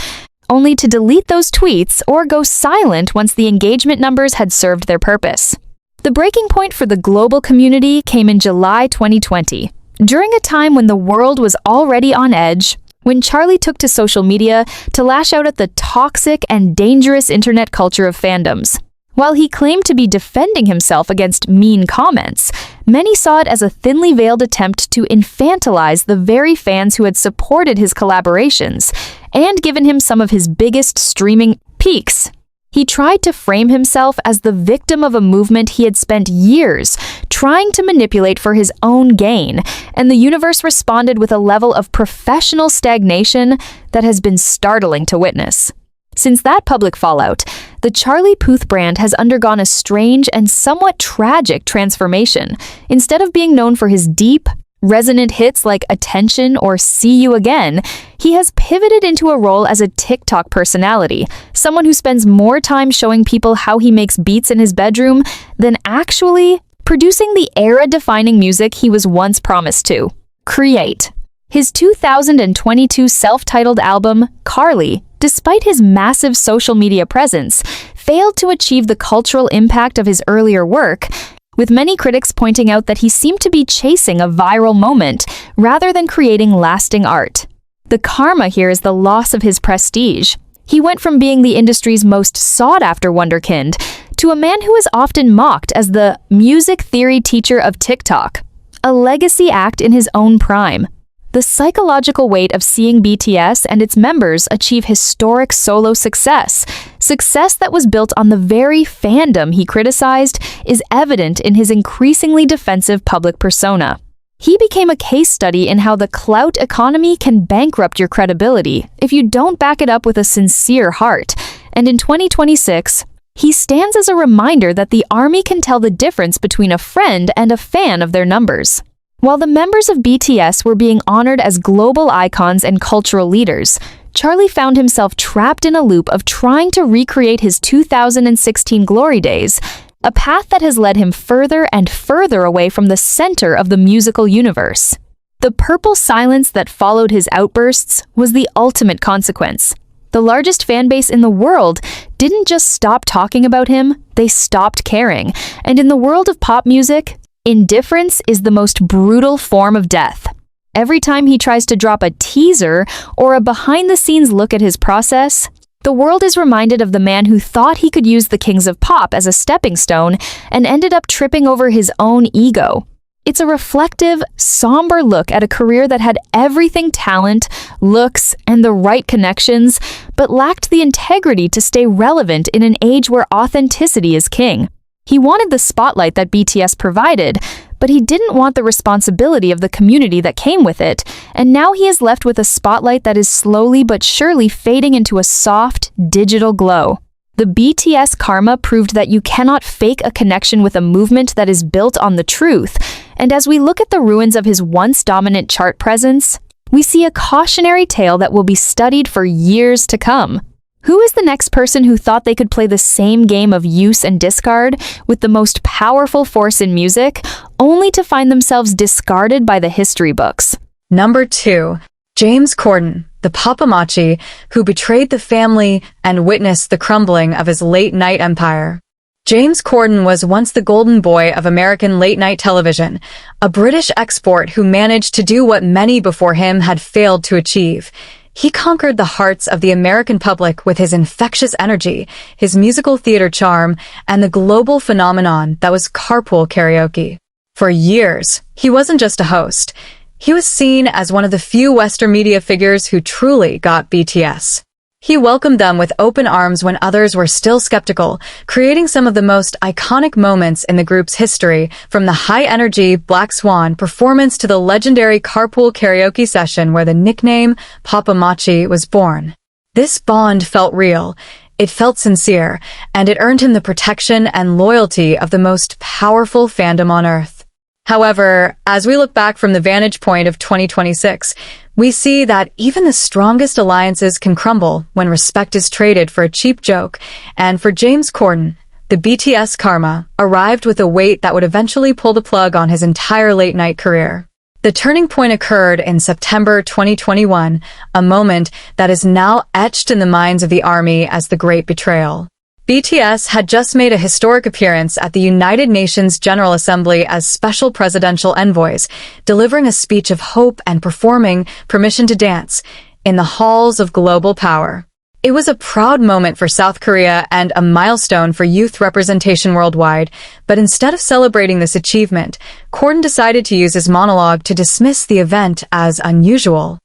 only to delete those tweets or go silent once the engagement numbers had served their purpose. The breaking point for the global community came in July 2020. During a time when the world was already on edge, when Charlie took to social media to lash out at the toxic and dangerous internet culture of fandoms. While he claimed to be defending himself against mean comments, many saw it as a thinly veiled attempt to infantilize the very fans who had supported his collaborations and given him some of his biggest streaming peaks. He tried to frame himself as the victim of a movement he had spent years trying to manipulate for his own gain, and the universe responded with a level of professional stagnation that has been startling to witness. Since that public fallout, the Charlie Puth brand has undergone a strange and somewhat tragic transformation. Instead of being known for his deep, resonant hits like Attention or See You Again, he has pivoted into a role as a TikTok personality, someone who spends more time showing people how he makes beats in his bedroom than actually producing the era-defining music he was once promised to create. His 2022 self-titled album, Carly, despite his massive social media presence, failed to achieve the cultural impact of his earlier work, with many critics pointing out that he seemed to be chasing a viral moment rather than creating lasting art. The karma here is the loss of his prestige. He went from being the industry's most sought-after wunderkind to a man who is often mocked as the music theory teacher of TikTok, a legacy act in his own prime. The psychological weight of seeing BTS and its members achieve historic solo success that was built on the very fandom he criticized, is evident in his increasingly defensive public persona. He became a case study in how the clout economy can bankrupt your credibility if you don't back it up with a sincere heart, and in 2026, he stands as a reminder that the army can tell the difference between a friend and a fan of their numbers. While the members of BTS were being honored as global icons and cultural leaders, Charlie found himself trapped in a loop of trying to recreate his 2016 glory days, a path that has led him further and further away from the center of the musical universe. The purple silence that followed his outbursts was the ultimate consequence. The largest fan base in the world didn't just stop talking about him, they stopped caring. And in the world of pop music, indifference is the most brutal form of death. Every time he tries to drop a teaser or a behind-the-scenes look at his process, the world is reminded of the man who thought he could use the kings of pop as a stepping stone and ended up tripping over his own ego. It's a reflective, somber look at a career that had everything: talent, looks, and the right connections, but lacked the integrity to stay relevant in an age where authenticity is king. He wanted the spotlight that BTS provided, but he didn't want the responsibility of the community that came with it, and now he is left with a spotlight that is slowly but surely fading into a soft, digital glow. The BTS Karma proved that you cannot fake a connection with a movement that is built on the truth, and as we look at the ruins of his once dominant chart presence, we see a cautionary tale that will be studied for years to come. Who is the next person who thought they could play the same game of use and discard with the most powerful force in music, only to find themselves discarded by the history books? Number 2. James Corden, the Papamachi who betrayed the family and witnessed the crumbling of his late-night empire. James Corden was once the golden boy of American late-night television, a British export who managed to do what many before him had failed to achieve. He conquered the hearts of the American public with his infectious energy, his musical theater charm, and the global phenomenon that was carpool karaoke. For years, he wasn't just a host. He was seen as one of the few Western media figures who truly got BTS. He welcomed them with open arms when others were still skeptical, creating some of the most iconic moments in the group's history, from the high-energy Black Swan performance to the legendary carpool karaoke session where the nickname Papamachi was born. This bond felt real, it felt sincere, and it earned him the protection and loyalty of the most powerful fandom on Earth. However, as we look back from the vantage point of 2026, we see that even the strongest alliances can crumble when respect is traded for a cheap joke, and for James Corden, the BTS Karma arrived with a weight that would eventually pull the plug on his entire late-night career. The turning point occurred in September 2021, a moment that is now etched in the minds of the ARMY as the Great Betrayal. BTS had just made a historic appearance at the United Nations General Assembly as special presidential envoys, delivering a speech of hope and performing Permission to Dance in the halls of global power. It was a proud moment for South Korea and a milestone for youth representation worldwide, but instead of celebrating this achievement, Corden decided to use his monologue to dismiss the event as unusual.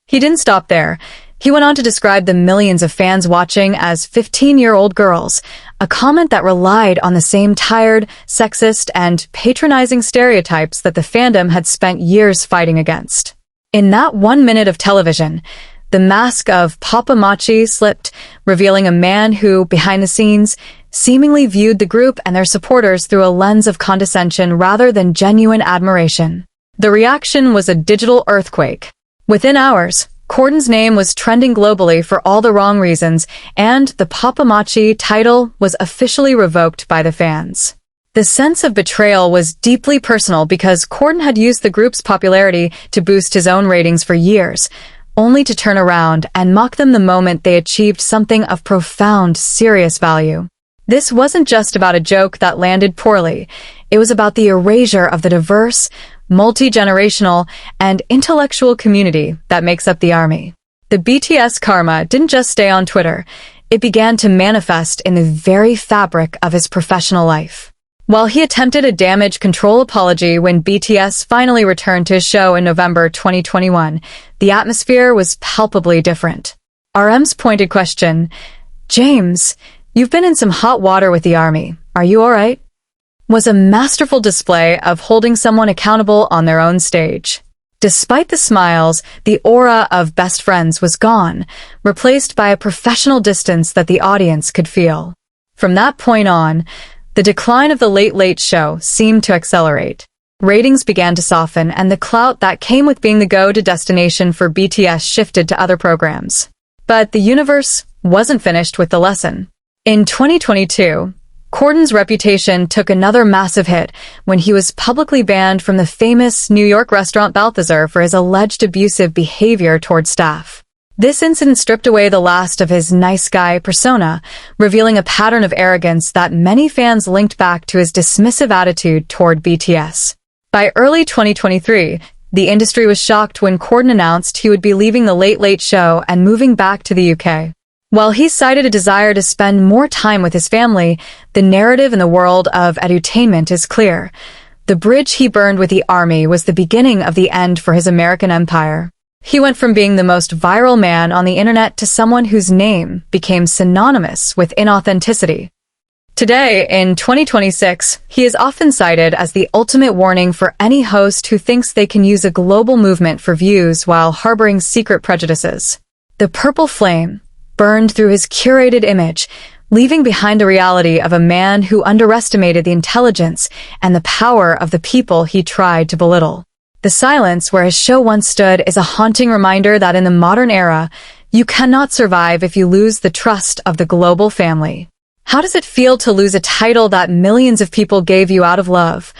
He didn't stop there. He went on to describe the millions of fans watching as 15-year-old girls, a comment that relied on the same tired, sexist, and patronizing stereotypes that the fandom had spent years fighting against. In that 1 minute of television, the mask of Papa Machi slipped, revealing a man who, behind the scenes, seemingly viewed the group and their supporters through a lens of condescension rather than genuine admiration. The reaction was a digital earthquake. Within hours, Corden's name was trending globally for all the wrong reasons, and the Papa Machi title was officially revoked by the fans. The sense of betrayal was deeply personal because Corden had used the group's popularity to boost his own ratings for years, only to turn around and mock them the moment they achieved something of profound, serious value. This wasn't just about a joke that landed poorly. It was about the erasure of the diverse, multi-generational, and intellectual community that makes up the ARMY. The BTS Karma didn't just stay on Twitter. It began to manifest in the very fabric of his professional life. While he attempted a damage control apology when BTS finally returned to his show in November 2021, the atmosphere was palpably different. RM's pointed question, "James, you've been in some hot water with the ARMY. Are you alright?" was a masterful display of holding someone accountable on their own stage. Despite the smiles, the aura of best friends was gone, replaced by a professional distance that the audience could feel. From that point on, the decline of the Late Late Show seemed to accelerate. Ratings began to soften, and the clout that came with being the go-to destination for BTS shifted to other programs. But the universe wasn't finished with the lesson. In 2022, Corden's reputation took another massive hit when he was publicly banned from the famous New York restaurant Balthazar for his alleged abusive behavior toward staff. This incident stripped away the last of his nice guy persona, revealing a pattern of arrogance that many fans linked back to his dismissive attitude toward BTS. By early 2023, the industry was shocked when Corden announced he would be leaving the Late Late Show and moving back to the UK. While he cited a desire to spend more time with his family, the narrative in the world of edutainment is clear. The bridge he burned with the ARMY was the beginning of the end for his American empire. He went from being the most viral man on the internet to someone whose name became synonymous with inauthenticity. Today, in 2026, he is often cited as the ultimate warning for any host who thinks they can use a global movement for views while harboring secret prejudices. The purple flame burned through his curated image, leaving behind the reality of a man who underestimated the intelligence and the power of the people he tried to belittle. The silence where his show once stood is a haunting reminder that in the modern era, you cannot survive if you lose the trust of the global family. How does it feel to lose a title that millions of people gave you out of love,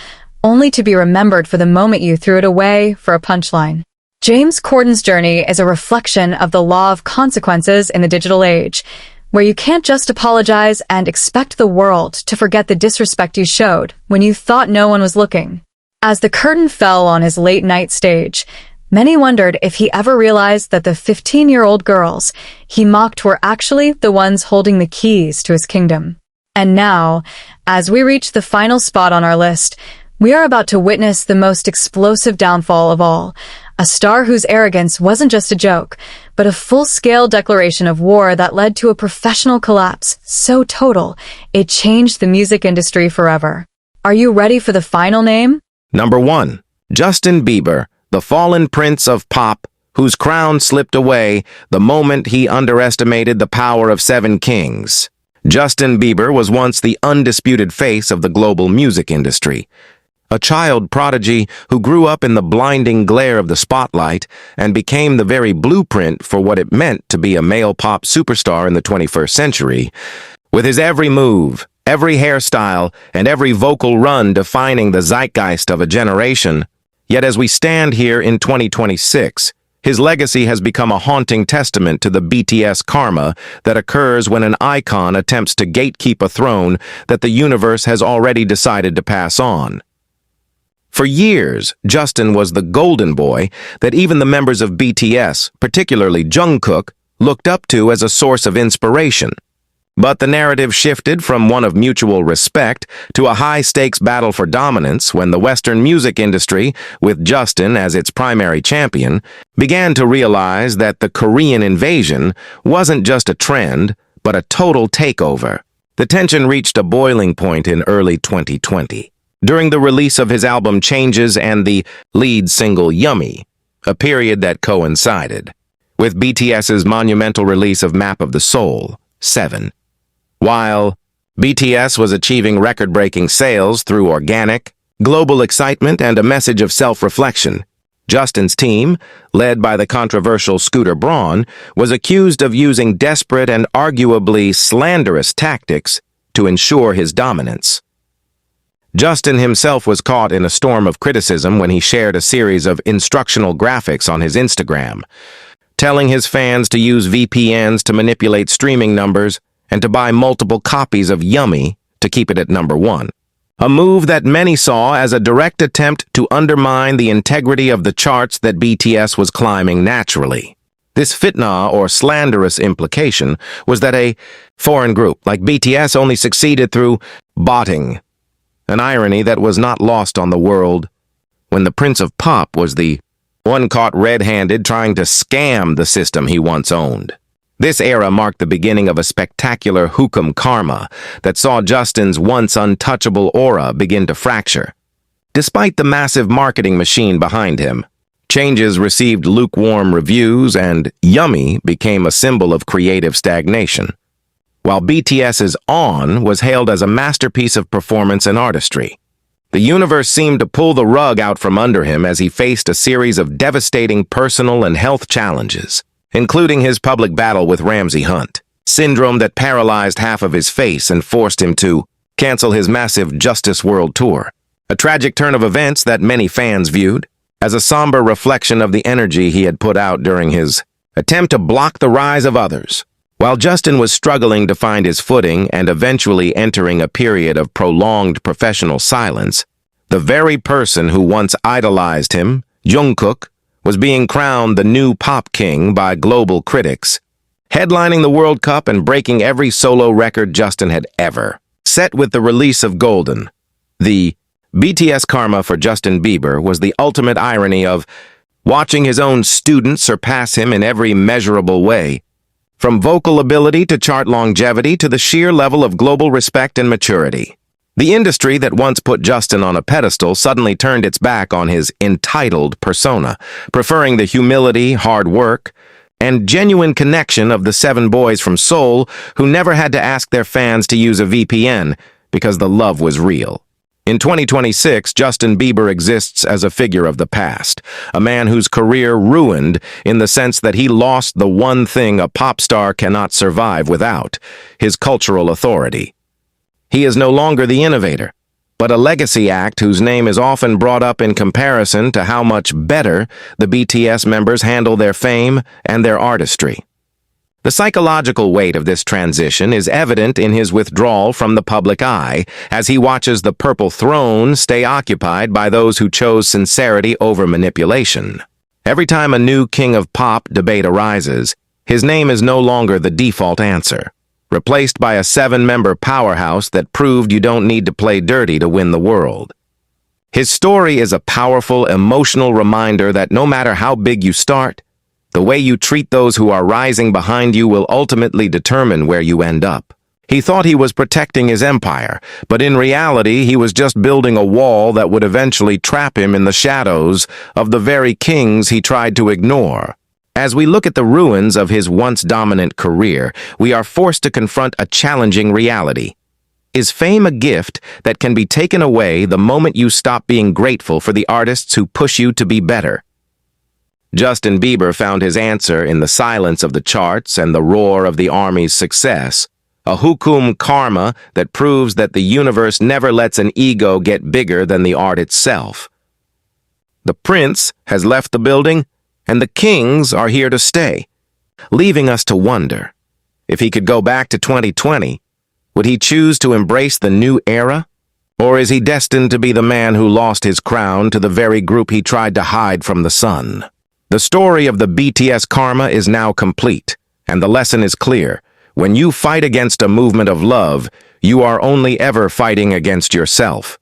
only to be remembered for the moment you threw it away for a punchline? James Corden's journey is a reflection of the law of consequences in the digital age, where you can't just apologize and expect the world to forget the disrespect you showed when you thought no one was looking. As the curtain fell on his late-night stage, many wondered if he ever realized that the 15-year-old girls he mocked were actually the ones holding the keys to his kingdom. And now, as we reach the final spot on our list, we are about to witness the most explosive downfall of all, a star whose arrogance wasn't just a joke, but a full-scale declaration of war that led to a professional collapse so total, it changed the music industry forever. Are you ready for the final name? Number 1. Justin Bieber, the fallen prince of pop, whose crown slipped away the moment he underestimated the power of 7 kings. Justin Bieber was once the undisputed face of the global music industry. A child prodigy who grew up in the blinding glare of the spotlight and became the very blueprint for what it meant to be a male pop superstar in the 21st century. With his every move, every hairstyle, and every vocal run defining the zeitgeist of a generation. Yet as we stand here in 2026, his legacy has become a haunting testament to the BTS karma that occurs when an icon attempts to gatekeep a throne that the universe has already decided to pass on. For years, Justin was the golden boy that even the members of BTS, particularly Jungkook, looked up to as a source of inspiration. But the narrative shifted from one of mutual respect to a high-stakes battle for dominance when the Western music industry, with Justin as its primary champion, began to realize that the Korean invasion wasn't just a trend, but a total takeover. The tension reached a boiling point in early 2020, during the release of his album Changes and the lead single Yummy, a period that coincided with BTS's monumental release of Map of the Soul, 7. While BTS was achieving record-breaking sales through organic, global excitement and a message of self-reflection, Justin's team, led by the controversial Scooter Braun, was accused of using desperate and arguably slanderous tactics to ensure his dominance. Justin himself was caught in a storm of criticism when he shared a series of instructional graphics on his Instagram, telling his fans to use VPNs to manipulate streaming numbers and to buy multiple copies of Yummy to keep it at number 1. A move that many saw as a direct attempt to undermine the integrity of the charts that BTS was climbing naturally. This fitna, or slanderous implication, was that a foreign group like BTS only succeeded through botting, an irony that was not lost on the world when the Prince of Pop was the one caught red-handed trying to scam the system he once owned. This era marked the beginning of a spectacular karma that saw Justin's once untouchable aura begin to fracture. Despite the massive marketing machine behind him, Changes received lukewarm reviews and Yummy became a symbol of creative stagnation, while BTS's On was hailed as a masterpiece of performance and artistry. The universe seemed to pull the rug out from under him as he faced a series of devastating personal and health challenges, including his public battle with Ramsay Hunt, syndrome that paralyzed half of his face and forced him to cancel his massive Justice World Tour, a tragic turn of events that many fans viewed as a somber reflection of the energy he had put out during his attempt to block the rise of others. While Justin was struggling to find his footing and eventually entering a period of prolonged professional silence, the very person who once idolized him, Jungkook, was being crowned the new pop king by global critics, headlining the World Cup and breaking every solo record Justin had ever set. With the release of Golden, the BTS Karma for Justin Bieber was the ultimate irony of watching his own students surpass him in every measurable way, from vocal ability to chart longevity to the sheer level of global respect and maturity. The industry that once put Justin on a pedestal suddenly turned its back on his entitled persona, preferring the humility, hard work, and genuine connection of the 7 boys from Seoul who never had to ask their fans to use a VPN because the love was real. In 2026, Justin Bieber exists as a figure of the past, a man whose career ruined in the sense that he lost the one thing a pop star cannot survive without: his cultural authority. He is no longer the innovator, but a legacy act whose name is often brought up in comparison to how much better the BTS members handle their fame and their artistry. The psychological weight of this transition is evident in his withdrawal from the public eye as he watches the purple throne stay occupied by those who chose sincerity over manipulation. Every time a new king of pop debate arises, his name is no longer the default answer, replaced by a 7-member powerhouse that proved you don't need to play dirty to win the world. His story is a powerful, emotional reminder that no matter how big you start, the way you treat those who are rising behind you will ultimately determine where you end up. He thought he was protecting his empire, but in reality he was just building a wall that would eventually trap him in the shadows of the very kings he tried to ignore. As we look at the ruins of his once dominant career, we are forced to confront a challenging reality. Is fame a gift that can be taken away the moment you stop being grateful for the artists who push you to be better? Justin Bieber found his answer in the silence of the charts and the roar of the army's success, a karma that proves that the universe never lets an ego get bigger than the art itself. The prince has left the building, and the kings are here to stay, leaving us to wonder, if he could go back to 2020, would he choose to embrace the new era? Or is he destined to be the man who lost his crown to the very group he tried to hide from the sun? The story of the BTS Karma is now complete, and the lesson is clear. When you fight against a movement of love, you are only ever fighting against yourself.